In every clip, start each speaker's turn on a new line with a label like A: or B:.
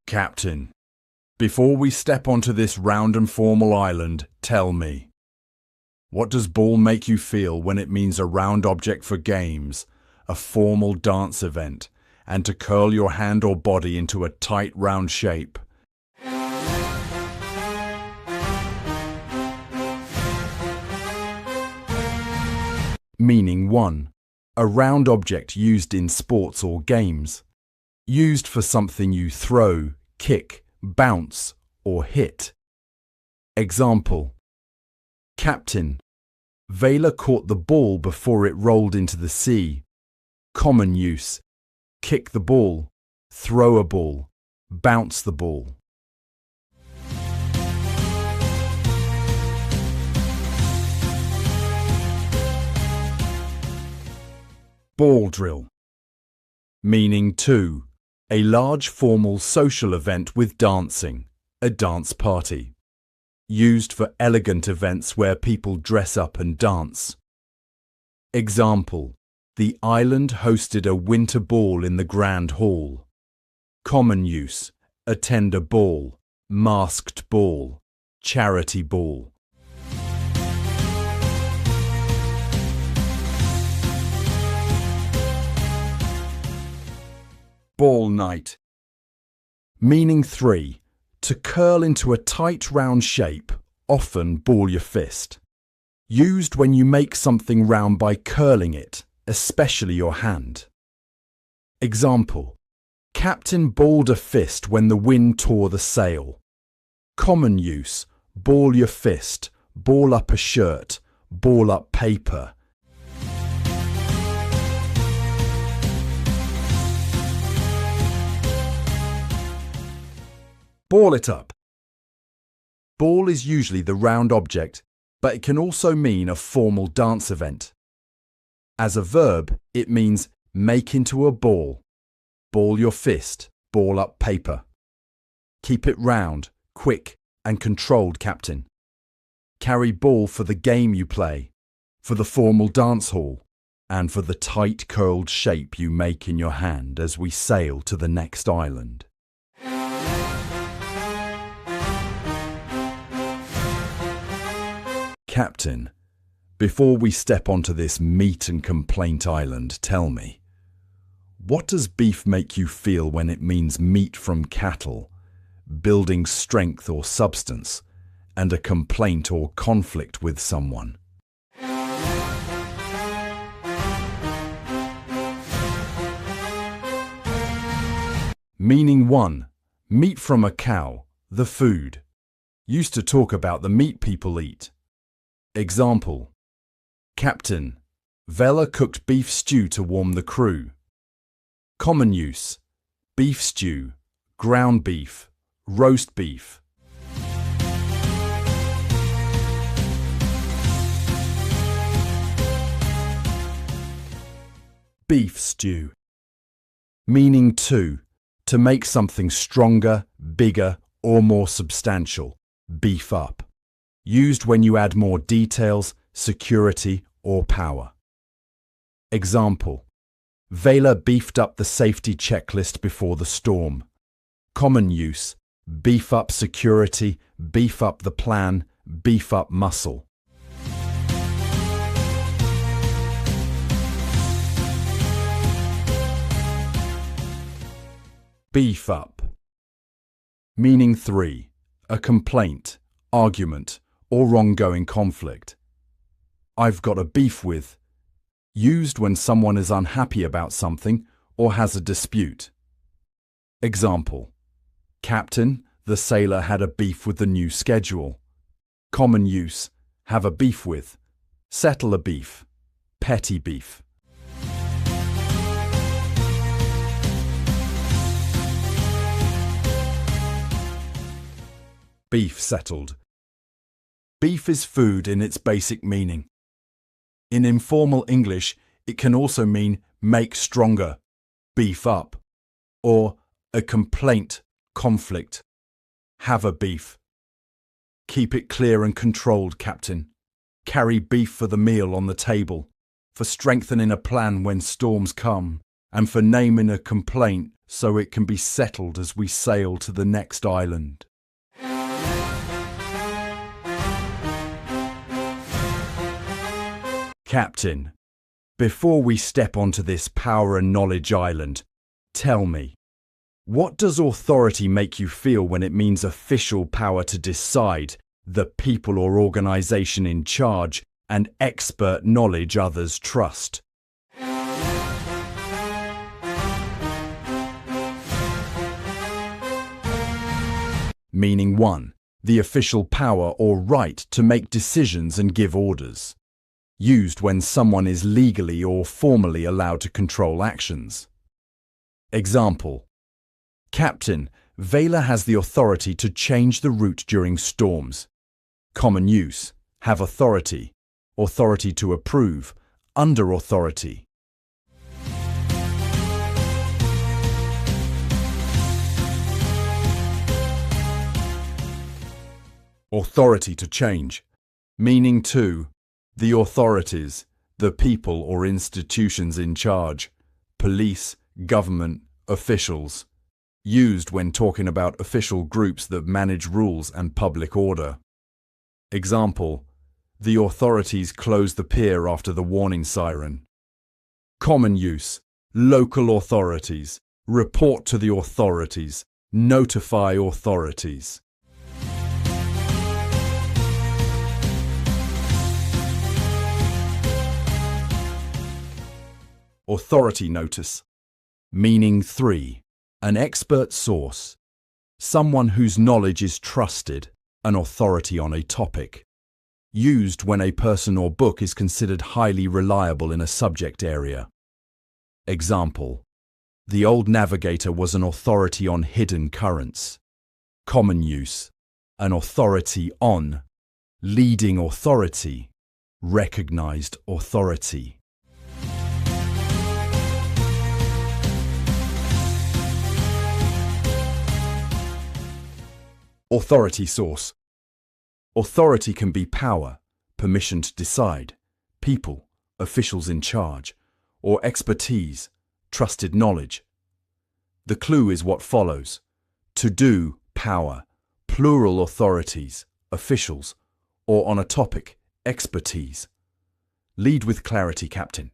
A: Captain, before we step onto this round and formal island, tell me, what does ball make you feel when it means a round object for games, a formal dance event, and to curl your hand or body into a tight round shape? Meaning 1. A round object used in sports or games. Used for something you throw, kick, bounce, or hit. Example: Captain, Vela caught the ball before it rolled into the sea. Common use: kick the ball, throw a ball, bounce the ball. Ball drill. Meaning 2. A large formal social event with dancing, a dance party. Used for elegant events where people dress up and dance. Example: the island hosted a winter ball in the Grand Hall. Common use: attend a ball, masked ball, charity ball. Ball night. Meaning 3. To curl into a tight round shape, often ball your fist. Used when you make something round by curling it, especially your hand. Example: Captain balled a fist when the wind tore the sail. Common use: ball your fist, ball up a shirt, ball up paper. Ball it up. Ball is usually the round object, but it can also mean a formal dance event. As a verb, it means make into a ball. Ball your fist, ball up paper. Keep it round, quick and controlled, Captain. Carry ball for the game you play, for the formal dance hall, and for the tight curled shape you make in your hand as we sail to the next island. Captain, before we step onto this meat and complaint island, tell me, what does beef make you feel when it means meat from cattle, building strength or substance, and a complaint or conflict with someone? Meaning 1. Meat from a cow, the food. Used to talk about the meat people eat. Example: Captain, Vela cooked beef stew to warm the crew. Common use: beef stew, ground beef, roast beef. Beef stew. Meaning 2. To make something stronger, bigger, or more substantial. Beef up. Used when you add more details, security, or power. Example: Vela beefed up the safety checklist before the storm. Common use: beef up security, beef up the plan, beef up muscle. Beef up. Meaning 3. A complaint, argument, or ongoing conflict. I've got a beef with. Used when someone is unhappy about something or has a dispute. Example: Captain, the sailor had a beef with the new schedule. Common use: have a beef with, settle a beef, petty beef. Beef settled. Beef is food in its basic meaning. In informal English, it can also mean make stronger, beef up, or a complaint, conflict, have a beef. Keep it clear and controlled, Captain. Carry beef for the meal on the table, for strengthening a plan when storms come, and for naming a complaint so it can be settled as we sail to the next island. Captain, before we step onto this power and knowledge island, tell me, what does authority make you feel when it means official power to decide, the people or organization in charge, and expert knowledge others trust? Meaning 1. The official power or right to make decisions and give orders. Used when someone is legally or formally allowed to control actions. Example: Captain, Vela has the authority to change the route during storms. Common use: have authority, authority to approve, under authority. Authority to change. Meaning 2. The authorities, the people or institutions in charge, police, government, officials. Used when talking about official groups that manage rules and public order. Example: the authorities closed the pier after the warning siren. Common use: local authorities, report to the authorities, notify authorities. Authority notice. Meaning 3. An expert source. Someone whose knowledge is trusted, an authority on a topic. Used when a person or book is considered highly reliable in a subject area. Example: the old navigator was an authority on hidden currents. Common use: an authority on, leading authority, recognized authority. Authority source. Authority can be power, permission to decide, people, officials in charge, or expertise, trusted knowledge. The clue is what follows: to do, power, plural authorities, officials, or on a topic, expertise. Lead with clarity, Captain.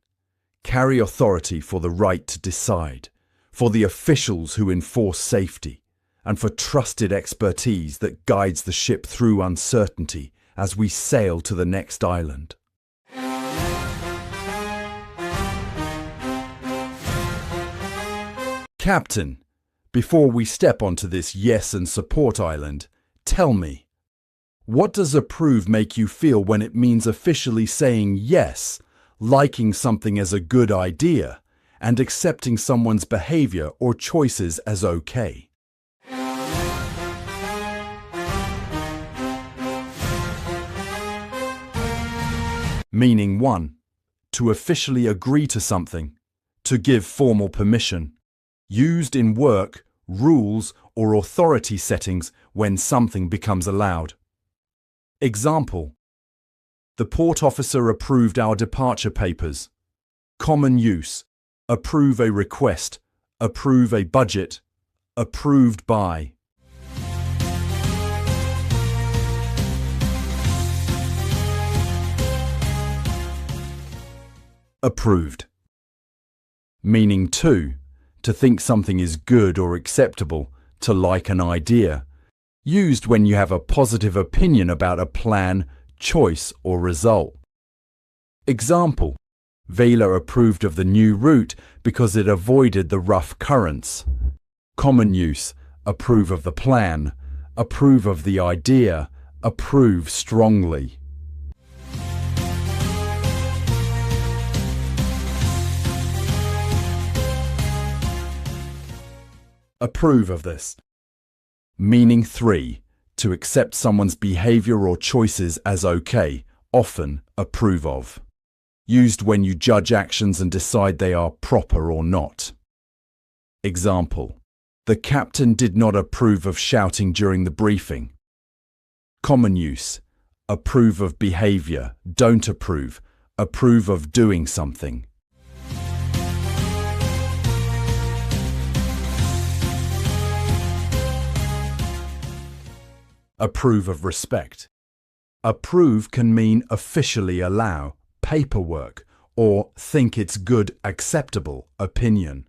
A: Carry authority for the right to decide, for the officials who enforce safety, and for trusted expertise that guides the ship through uncertainty as we sail to the next island. Captain, before we step onto this yes and support island, tell me, what does approve make you feel when it means officially saying yes, liking something as a good idea, and accepting someone's behavior or choices as okay? Meaning 1. To officially agree to something, to give formal permission. Used in work, rules, or authority settings when something becomes allowed. Example: the port officer approved our departure papers. Common use: approve a request, approve a budget, approved by. Approved. Meaning 2. To think something is good or acceptable, to like an idea. Used when you have a positive opinion about a plan, choice, or result. Example: Vela approved of the new route because it avoided the rough currents. Common use: approve of the plan, approve of the idea, approve strongly. Approve of this. Meaning 3. To accept someone's behavior or choices as okay, often approve of. Used when you judge actions and decide they are proper or not. Example: the captain did not approve of shouting during the briefing. Common use: approve of behavior, don't approve, approve of doing something. Approve of respect. Approve can mean officially allow, paperwork, or think it's good, acceptable opinion.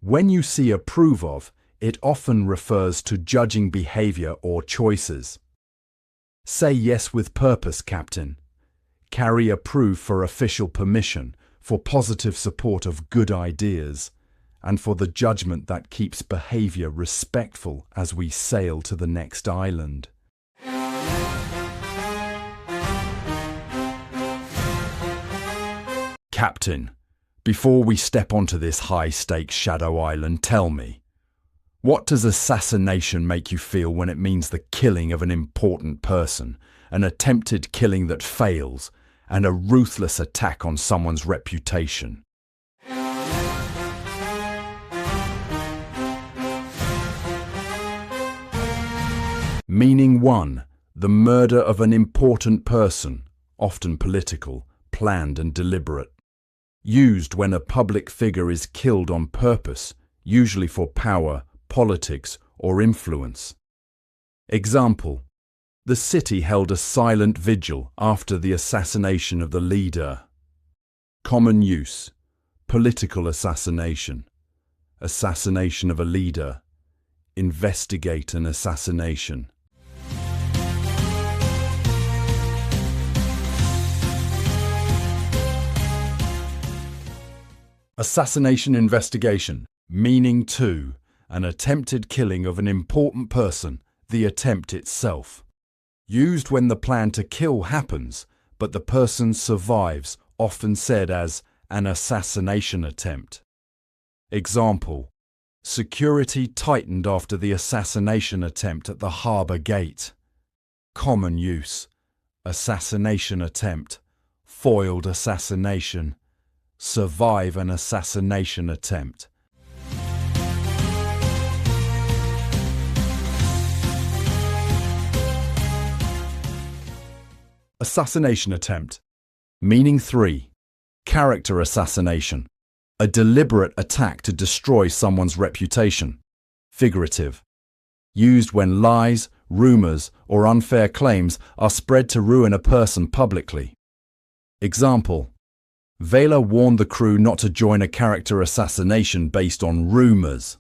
A: When you see approve of, it often refers to judging behavior or choices. Say yes with purpose, Captain. Carry approve for official permission, for positive support of good ideas, and for the judgment that keeps behavior respectful as we sail to the next island. Captain, before we step onto this high-stakes shadow island, tell me, what does assassination make you feel when it means the killing of an important person, an attempted killing that fails, and a ruthless attack on someone's reputation? Meaning 1. The murder of an important person, often political, planned and deliberate. Used when a public figure is killed on purpose, usually for power, politics, or influence. Example: the city held a silent vigil after the assassination of the leader. Common use: political assassination, assassination of a leader, investigate an assassination. Assassination investigation, meaning 2. An attempted killing of an important person, the attempt itself. Used when the plan to kill happens, but the person survives, often said as an assassination attempt. Example: security tightened after the assassination attempt at the harbour gate. Common use: assassination attempt, foiled assassination, survive an assassination attempt. Assassination attempt, meaning 3. Character assassination, a deliberate attack to destroy someone's reputation. Figurative: used when lies, rumours, or unfair claims are spread to ruin a person publicly. Example: Vela warned the crew not to join a character assassination based on rumours.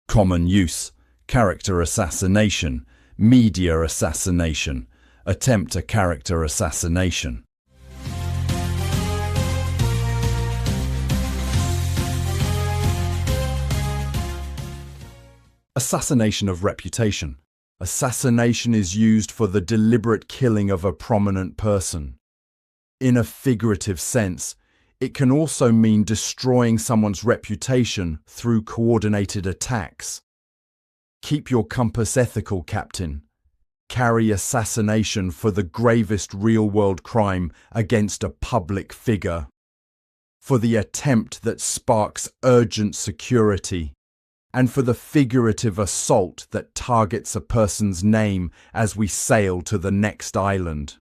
A: Common use: character assassination, media assassination, attempt a character assassination. Assassination of reputation. Assassination is used for the deliberate killing of a prominent person. In a figurative sense, it can also mean destroying someone's reputation through coordinated attacks. Keep your compass ethical, Captain. Carry assassination for the gravest real-world crime against a public figure. For the attempt that sparks urgent security, and for the figurative assault that targets a person's name as we sail to the next island.